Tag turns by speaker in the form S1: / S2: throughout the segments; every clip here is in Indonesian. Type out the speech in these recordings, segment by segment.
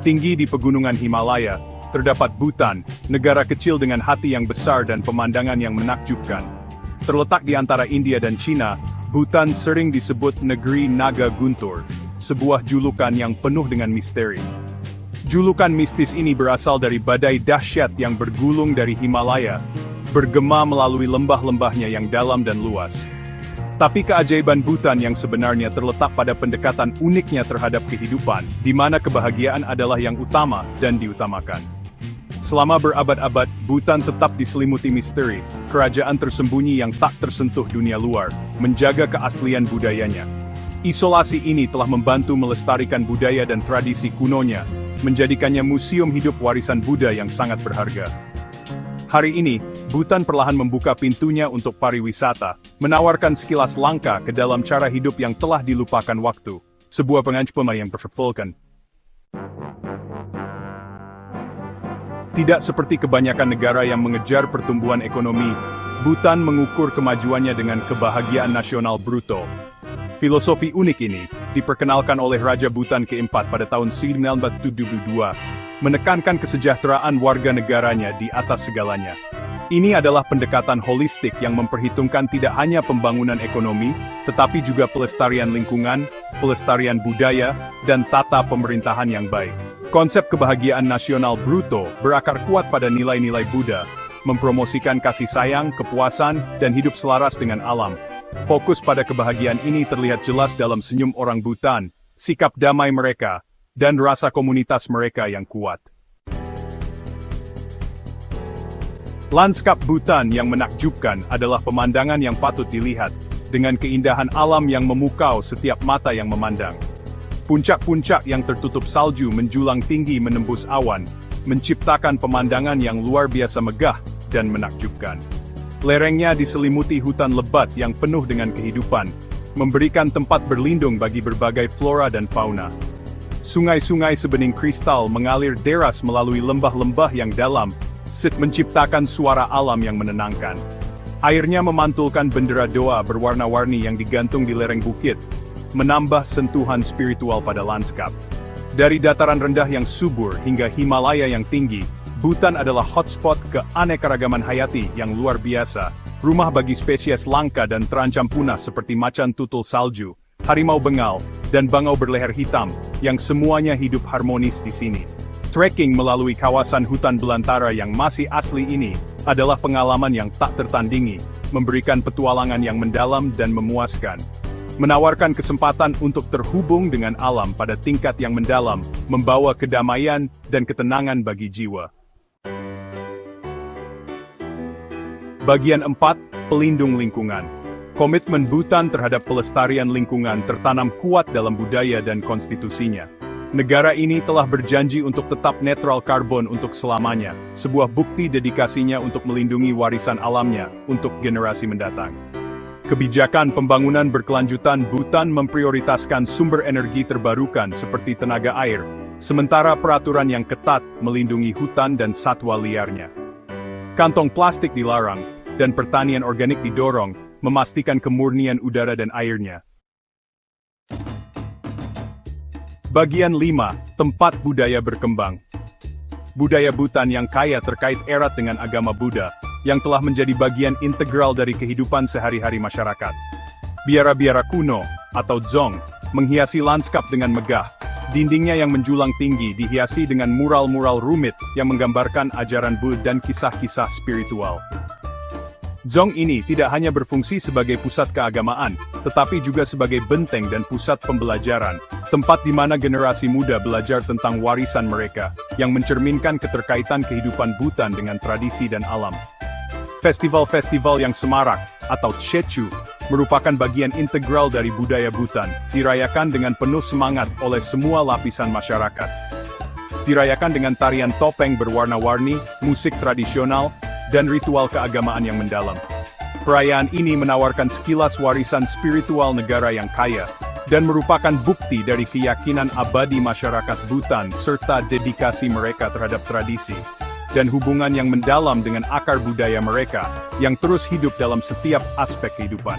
S1: Tinggi di pegunungan Himalaya, terdapat Bhutan, negara kecil dengan hati yang besar dan pemandangan yang menakjubkan. Terletak di antara India dan Cina, Bhutan sering disebut negeri naga guntur, sebuah julukan yang penuh dengan misteri. Julukan mistis ini berasal dari badai dahsyat yang bergulung dari Himalaya, bergema melalui lembah-lembahnya yang dalam dan luas. Tapi keajaiban Bhutan yang sebenarnya terletak pada pendekatan uniknya terhadap kehidupan, di mana kebahagiaan adalah yang utama dan diutamakan. Selama berabad-abad, Bhutan tetap diselimuti misteri, kerajaan tersembunyi yang tak tersentuh dunia luar, menjaga keaslian budayanya. Isolasi ini telah membantu melestarikan budaya dan tradisi kunonya, menjadikannya museum hidup warisan Buddha yang sangat berharga. Hari ini, Bhutan perlahan membuka pintunya untuk pariwisata, menawarkan sekilas langkah ke dalam cara hidup yang telah dilupakan waktu. Sebuah pengancam yang berfulkan. Tidak seperti kebanyakan negara yang mengejar pertumbuhan ekonomi, Bhutan mengukur kemajuannya dengan kebahagiaan nasional bruto. Filosofi unik ini, diperkenalkan oleh Raja Bhutan keempat pada tahun 1972, menekankan kesejahteraan warga negaranya di atas segalanya. Ini adalah pendekatan holistik yang memperhitungkan tidak hanya pembangunan ekonomi, tetapi juga pelestarian lingkungan, pelestarian budaya, dan tata pemerintahan yang baik. Konsep kebahagiaan nasional bruto berakar kuat pada nilai-nilai Buddha, mempromosikan kasih sayang, kepuasan, dan hidup selaras dengan alam. Fokus pada kebahagiaan ini terlihat jelas dalam senyum orang Bhutan, sikap damai mereka, dan rasa komunitas mereka yang kuat. Lanskap Bhutan yang menakjubkan adalah pemandangan yang patut dilihat, dengan keindahan alam yang memukau setiap mata yang memandang. Puncak-puncak yang tertutup salju menjulang tinggi menembus awan, menciptakan pemandangan yang luar biasa megah dan menakjubkan. Lerengnya diselimuti hutan lebat yang penuh dengan kehidupan, memberikan tempat berlindung bagi berbagai flora dan fauna. Sungai-sungai sebening kristal mengalir deras melalui lembah-lembah yang dalam, menciptakan suara alam yang menenangkan. Airnya memantulkan bendera doa berwarna-warni yang digantung di lereng bukit, menambah sentuhan spiritual pada lanskap. Dari dataran rendah yang subur hingga Himalaya yang tinggi, Bhutan adalah hotspot keanekaragaman hayati yang luar biasa, rumah bagi spesies langka dan terancam punah seperti macan tutul salju, harimau bengal, dan bangau berleher hitam, yang semuanya hidup harmonis di sini. Trekking melalui kawasan hutan belantara yang masih asli ini, adalah pengalaman yang tak tertandingi, memberikan petualangan yang mendalam dan memuaskan. Menawarkan kesempatan untuk terhubung dengan alam pada tingkat yang mendalam, membawa kedamaian dan ketenangan bagi jiwa. Bagian 4, Pelindung Lingkungan. Komitmen Bhutan terhadap pelestarian lingkungan tertanam kuat dalam budaya dan konstitusinya. Negara ini telah berjanji untuk tetap netral karbon untuk selamanya, sebuah bukti dedikasinya untuk melindungi warisan alamnya untuk generasi mendatang. Kebijakan pembangunan berkelanjutan Bhutan memprioritaskan sumber energi terbarukan seperti tenaga air, sementara peraturan yang ketat melindungi hutan dan satwa liarnya. Kantong plastik dilarang, dan pertanian organik didorong, memastikan kemurnian udara dan airnya. Bagian 5, Tempat Budaya Berkembang. Budaya Bhutan yang kaya terkait erat dengan agama Buddha, yang telah menjadi bagian integral dari kehidupan sehari-hari masyarakat. Biara-biara kuno, atau dzong, menghiasi lanskap dengan megah. Dindingnya yang menjulang tinggi dihiasi dengan mural-mural rumit yang menggambarkan ajaran Buddha dan kisah-kisah spiritual. Dzong ini tidak hanya berfungsi sebagai pusat keagamaan, tetapi juga sebagai benteng dan pusat pembelajaran, tempat di mana generasi muda belajar tentang warisan mereka, yang mencerminkan keterkaitan kehidupan Bhutan dengan tradisi dan alam. Festival-festival yang semarak, atau Chechu, merupakan bagian integral dari budaya Bhutan, dirayakan dengan penuh semangat oleh semua lapisan masyarakat. Dirayakan dengan tarian topeng berwarna-warni, musik tradisional, dan ritual keagamaan yang mendalam. Perayaan ini menawarkan sekilas warisan spiritual negara yang kaya, dan merupakan bukti dari keyakinan abadi masyarakat Bhutan serta dedikasi mereka terhadap tradisi, dan hubungan yang mendalam dengan akar budaya mereka, yang terus hidup dalam setiap aspek kehidupan.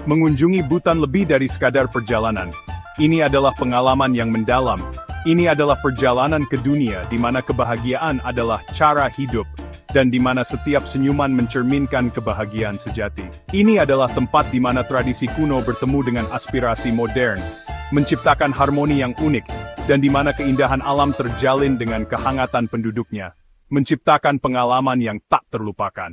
S1: Mengunjungi Bhutan lebih dari sekadar perjalanan. Ini adalah pengalaman yang mendalam, Ini adalah perjalanan ke dunia di mana kebahagiaan adalah cara hidup, dan di mana setiap senyuman mencerminkan kebahagiaan sejati. Ini adalah tempat di mana tradisi kuno bertemu dengan aspirasi modern, menciptakan harmoni yang unik, dan di mana keindahan alam terjalin dengan kehangatan penduduknya, menciptakan pengalaman yang tak terlupakan.